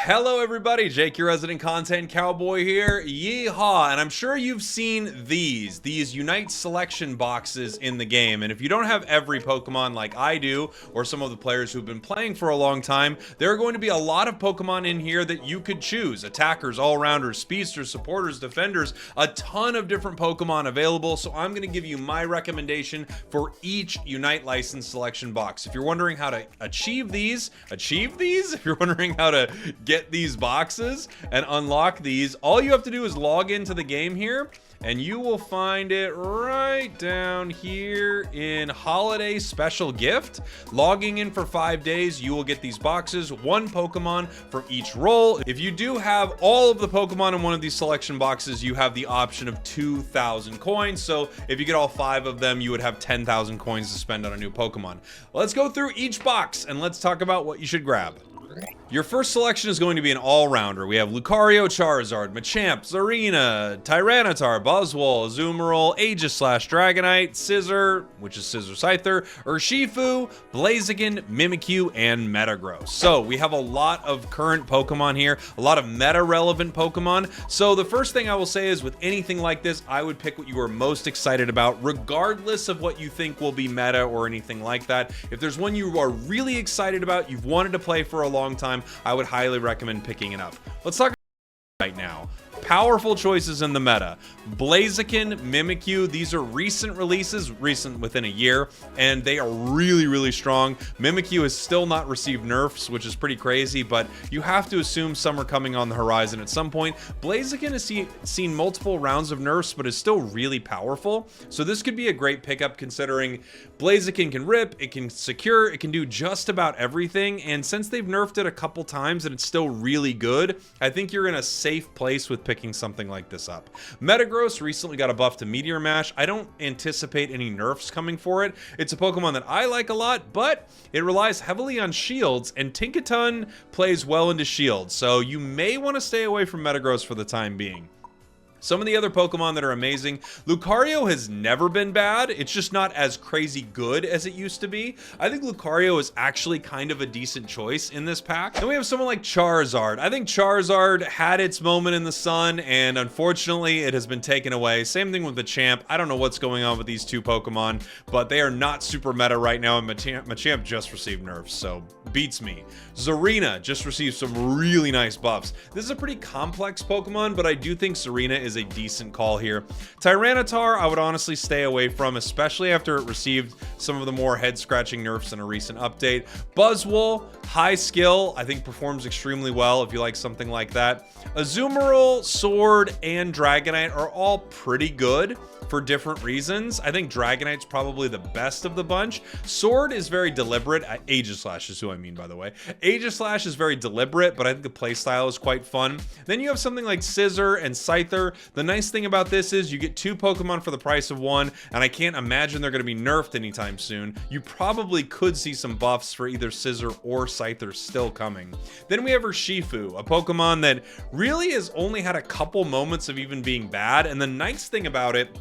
Hello everybody, Jake, your resident content cowboy here. Yeehaw! And I'm sure you've seen these Unite selection boxes in the game. And if you don't have every Pokemon like I do, or some of the players who've been playing for a long time, there are going to be a lot of Pokemon in here that you could choose. Attackers, all-rounders, speedsters, supporters, defenders, a ton of different Pokemon available. So I'm going to give you my recommendation for each Unite license selection box. If you're wondering how to achieve these, if you're wondering how to get these boxes and unlock these, all you have to do is log into the game here and you will find it right down here in holiday special gift. Logging in for 5 days, you will get these boxes, one Pokemon from each roll. If you do have all of the Pokemon in one of these selection boxes, you have the option of 2,000 coins. So if you get all 5 of them, you would have 10,000 coins to spend on a new Pokemon. Let's go through each box and let's talk about what you should grab. Your first selection is going to be an all-rounder. We have Lucario, Charizard, Machamp, Zarina, Tyranitar, Buzzwole, Azumarill, Aegis/Dragonite, Scizor, which is Scizor Scyther, Urshifu, Blaziken, Mimikyu, and Metagross. So we have a lot of current Pokemon here, a lot of meta-relevant Pokemon. So the first thing I will say is with anything like this, I would pick what you are most excited about, regardless of what you think will be meta or anything like that. If there's one you are really excited about, you've wanted to play for a long time, I would highly recommend picking it up. Let's talk right now. Powerful choices in the meta. Blaziken, Mimikyu, these are recent releases, recent within a year, and they are really strong. Mimikyu has still not received nerfs, which is pretty crazy, but you have to assume some are coming on the horizon at some point. Blaziken has seen multiple rounds of nerfs, but is still really powerful, so this could be a great pickup considering Blaziken can rip, it can secure, it can do just about everything, and since they've nerfed it a couple times and it's still really good, I think you're in a safe place with picking something like this up. Metagross recently got a buff to Meteor Mash. I don't anticipate any nerfs coming for it. It's a Pokemon that I like a lot, but it relies heavily on shields, and Tinkaton plays well into shields, so you may want to stay away from Metagross for the time being. Some of the other Pokemon that are amazing. Lucario has never been bad. It's just not as crazy good as it used to be. I think Lucario is actually kind of a decent choice in this pack. Then we have someone like Charizard. I think Charizard had its moment in the sun, and unfortunately it has been taken away. Same thing with Machamp. I don't know what's going on with these two Pokemon, but they are not super meta right now, and Machamp just received nerfs, so beats me. Zarina just received some really nice buffs. This is a pretty complex Pokemon, but I do think Zarina is a decent call here. Tyranitar, I would honestly stay away from, especially after it received some of the more head-scratching nerfs in a recent update. Buzzwole, high skill, I think performs extremely well if you like something like that. Azumarill, Sword, and Dragonite are all pretty good for different reasons. I think Dragonite's probably the best of the bunch. Sword is very deliberate. Aegislash is who I mean, by the way. Aegislash is very deliberate, but I think the playstyle is quite fun. Then you have something like Scizor and Scyther. The nice thing about this is you get 2 Pokemon for the price of 1, and I can't imagine they're going to be nerfed anytime soon. You probably could see some buffs for either Scizor or Scyther still coming. Then we have Urshifu, a Pokemon that really has only had a couple moments of even being bad, and the nice thing about it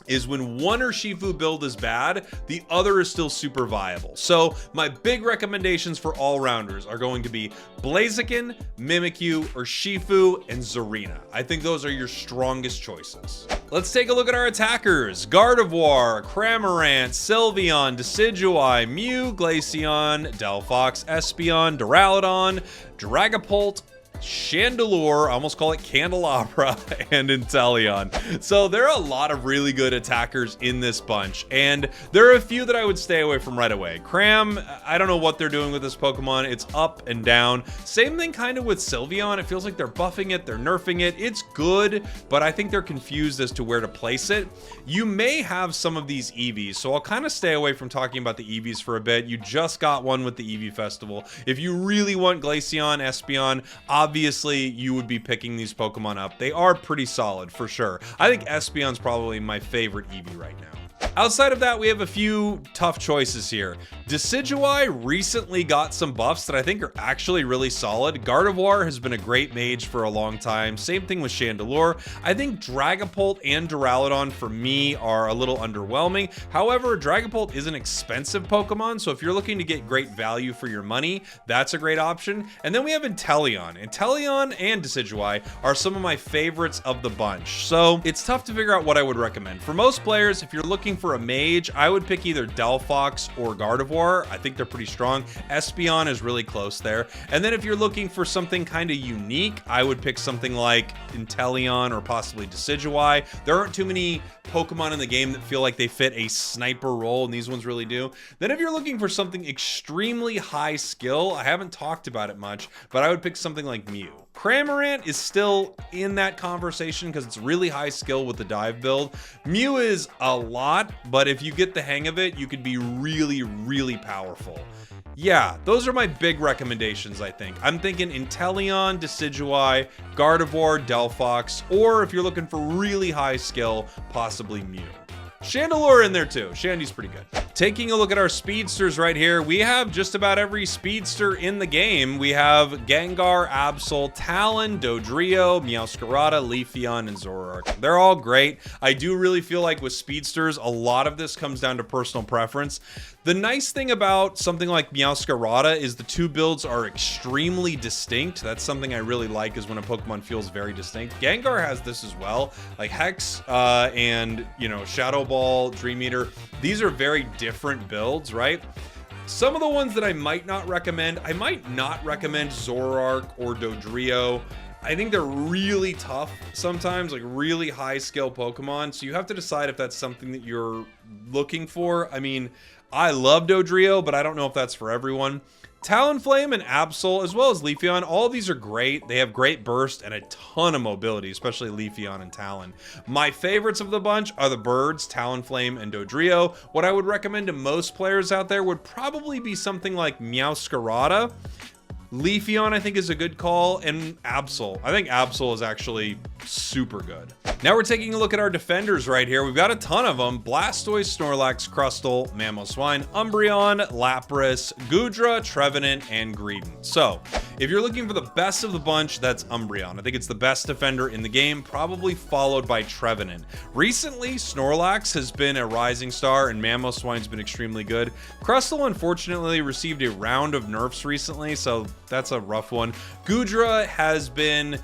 is when one Urshifu build is bad, the other is still super viable. So my big recommendations for all-rounders are going to be Blaziken, Mimikyu, Urshifu, and Zarina. I think those are your strongest choices. Let's take a look at our attackers. Gardevoir, Cramorant, Sylveon, Decidueye, Mew, Glaceon, Delphox, Espeon, Duraludon, Dragapult, Chandelure, I almost call it Candelabra, and Inteleon. So there are a lot of really good attackers in this bunch, and there are a few that I would stay away from right away. Cram, I don't know what they're doing with this Pokemon. It's up and down. Same thing kind of with Sylveon. It feels like they're buffing it, they're nerfing it. It's good, but I think they're confused as to where to place it. You may have some of these EVs, so I'll kind of stay away from talking about the EVs for a bit. You just got one with the EV Festival. If you really want Glaceon, Espeon, obviously you would be picking these Pokemon up. They are pretty solid for sure. I think Espeon's probably my favorite Eevee right now. Outside of that, we have a few tough choices here. Decidueye recently got some buffs that I think are actually really solid. Gardevoir has been a great mage for a long time. Same thing with Chandelure. I think Dragapult and Duraludon for me are a little underwhelming. However, Dragapult is an expensive Pokemon, so if you're looking to get great value for your money, that's a great option. And then we have Inteleon. Inteleon and Decidueye are some of my favorites of the bunch. So it's tough to figure out what I would recommend. For most players, if you're looking for a mage, I would pick either Delphox or Gardevoir. I think they're pretty strong. Espeon is really close there. And then if you're looking for something kind of unique, I would pick something like Inteleon or possibly Decidueye. There aren't too many Pokemon in the game that feel like they fit a sniper role, and these ones really do. Then if you're looking for something extremely high skill, I haven't talked about it much, but I would pick something like Mew. Cramorant is still in that conversation because it's really high skill with the dive build. Mew is a lot, but if you get the hang of it, you could be really, really powerful. Yeah, those are my big recommendations, I think. I'm thinking Inteleon, Decidueye, Gardevoir, Delphox, or if you're looking for really high skill, possibly Mew. Chandelure in there too. Shandy's pretty good. Taking a look at our speedsters right here, we have just about every speedster in the game. We have Gengar, Absol, Talon, Dodrio, Meowscarada, Leafeon, and Zoroark. They're all great. I do really feel like with speedsters, a lot of this comes down to personal preference. The nice thing about something like Meowscarada is the two builds are extremely distinct. That's something I really like, is when a Pokemon feels very distinct. Gengar has this as well, like Hex and, you know, Shadow Ball, Dream Eater. These are very different builds, right? Some of the ones that I might not recommend Zoroark or Dodrio. I think they're really tough sometimes, like really high skill Pokemon. So you have to decide if that's something that you're looking for. I mean, I love Dodrio, but I don't know if that's for everyone. Talonflame and Absol, as well as Leafeon, all of these are great. They have great burst and a ton of mobility, especially Leafeon and Talon. My favorites of the bunch are the birds, Talonflame and Dodrio. What I would recommend to most players out there would probably be something like Meowscarada. Leafeon, I think, is a good call, and Absol. I think Absol is actually super good. Now we're taking a look at our defenders right here. We've got a ton of them. Blastoise, Snorlax, Crustle, Mamoswine, Umbreon, Lapras, Goodra, Trevenant, and Greedent. So, if you're looking for the best of the bunch, that's Umbreon. I think it's the best defender in the game, probably followed by Trevenant. Recently, Snorlax has been a rising star, and Mamoswine's been extremely good. Crustle, unfortunately, received a round of nerfs recently, so that's a rough one. Goodra has been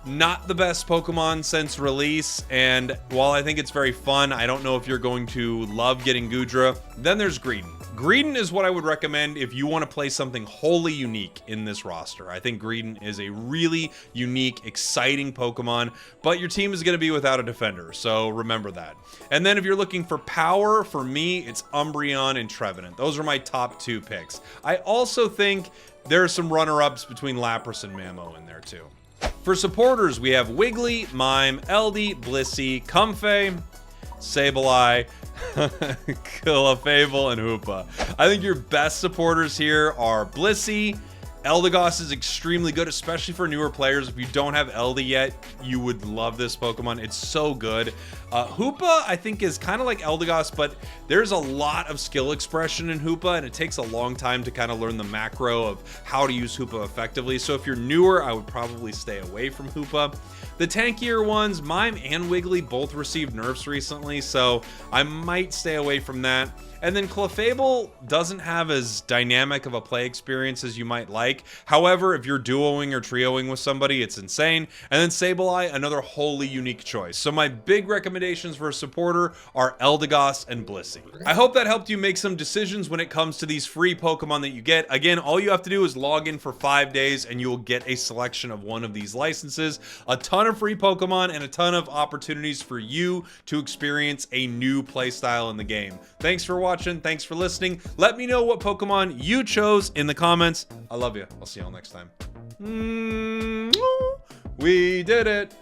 not the best Pokemon since release, and while I think it's very fun, I don't know if you're going to love getting Goodra. Then there's Greedent. Greedent is what I would recommend if you want to play something wholly unique in this roster. I think Greedent is a really unique, exciting Pokemon, but your team is going to be without a defender, so remember that. And then if you're looking for power, for me, it's Umbreon and Trevenant. Those are my top two picks. I also think there are some runner-ups between Lapras and Mamo in there too. For supporters, we have Wiggly, Mime, Eldy, Blissey, Comfey, Sableye, Clefable, and Hoopa. I think your best supporters here are Blissey. Eldegoss is extremely good, especially for newer players. If you don't have Eldy yet, you would love this Pokemon. It's so good. Hoopa, I think, is kind of like Eldegoss, but there's a lot of skill expression in Hoopa, and it takes a long time to kind of learn the macro of how to use Hoopa effectively. So if you're newer, I would probably stay away from Hoopa. The tankier ones, Mime and Wiggly, both received nerfs recently, so I might stay away from that. And then Clefable doesn't have as dynamic of a play experience as you might like. However, if you're duoing or trioing with somebody, it's insane. And then Sableye, another wholly unique choice. So my big recommendations for a supporter are Eldegoss and Blissey. I hope that helped you make some decisions when it comes to these free Pokemon that you get. Again, all you have to do is log in for 5 days and you will get a selection of one of these licenses. A ton of free Pokemon and a ton of opportunities for you to experience a new playstyle in the game. Thanks for watching. Thanks for listening. Let me know what Pokemon you chose in the comments. I love you. I'll see y'all next time. We did it.